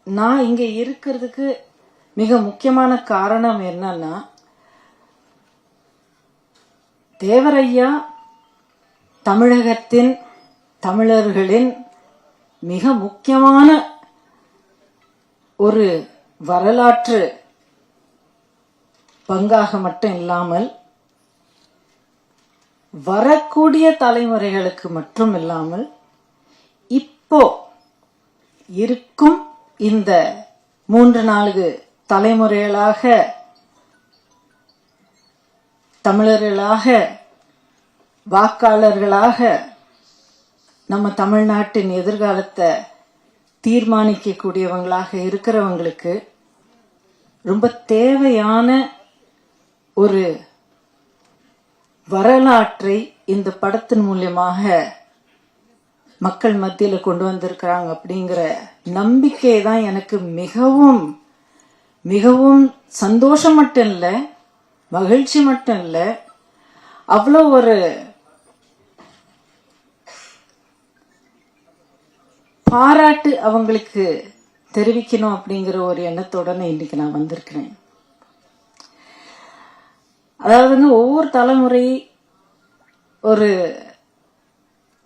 நான் இங்க இருக்கிறதுக்கு மிக முக்கியமான காரணம் என்னன்னா, தேவரையா தமிழகத்தின் தமிழர்களின் மிக முக்கியமான ஒரு வரலாற்று பங்காக மட்டும் இல்லாமல் வரக்கூடிய தலைமுறைகளுக்கு மட்டும் இல்லாமல் இப்போ இருக்கும் இந்த 3-4 தலைமுறைகளாக தமிழர்களாக வாக்காளர்களாக நம்ம தமிழ்நாட்டின் எதிர்காலத்தை தீர்மானிக்கக்கூடியவங்களாக இருக்கிறவங்களுக்கு ரொம்ப தேவையான ஒரு வரலாற்றை இந்த படத்தின் மூலமாக மக்கள் மத்தியில கொண்டு வந்திருக்கிறாங்க அப்படிங்கிற நம்பிக்கை தான் எனக்கு மிகவும் மிகவும் சந்தோஷம் மட்டும் இல்ல, மகிழ்ச்சி மட்டும் இல்ல, அவ்வளோ ஒரு பாராட்டு அவங்களுக்கு தெரிவிக்கணும் அப்படிங்கிற ஒரு எண்ணத்தோட இன்னைக்கு நான் வந்திருக்கிறேன். அதாவதுங்க, ஒவ்வொரு தலைமுறை ஒரு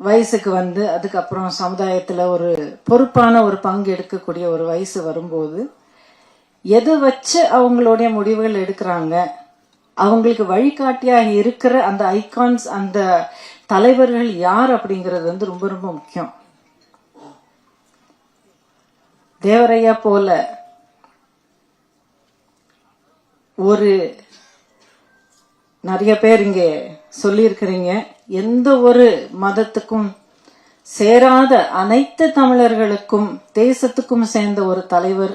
வயசுக்கு வந்து அதுக்கப்புறம் சமுதாயத்துல ஒரு பொறுப்பான ஒரு பங்கு எடுக்கக்கூடிய ஒரு வயசு வரும்போது எதை வச்சு அவங்களுடைய முடிவுகள் எடுக்கிறாங்க, அவங்களுக்கு வழிகாட்டியாக இருக்கிற அந்த ஐகான்ஸ், அந்த தலைவர்கள் யார் அப்படிங்கிறது வந்து ரொம்ப ரொம்ப முக்கியம். தேவரையா போல ஒரு நிறைய பேர் இங்க சொல்லியிருக்கிறீங்க, எந்த ஒரு மதத்துக்கும் சேராத அனைத்து தமிழர்களுக்கும் தேசத்துக்கும் சேர்ந்த ஒரு தலைவர்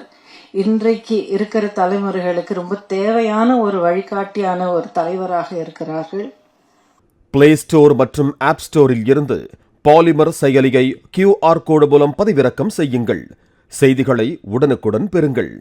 இன்றைக்கு இருக்கிற தலைமுறைகளுக்கு ரொம்ப தேவையான ஒரு வழிகாட்டியான ஒரு தலைவராக இருக்கிறார்கள். பிளே ஸ்டோர் மற்றும் ஆப் ஸ்டோரில் இருந்து பாலிமர் செயலியை QR கோடு மூலம் பதிவிறக்கம் செய்யுங்கள். செய்திகளை உடனுக்குடன் பெறுங்கள்.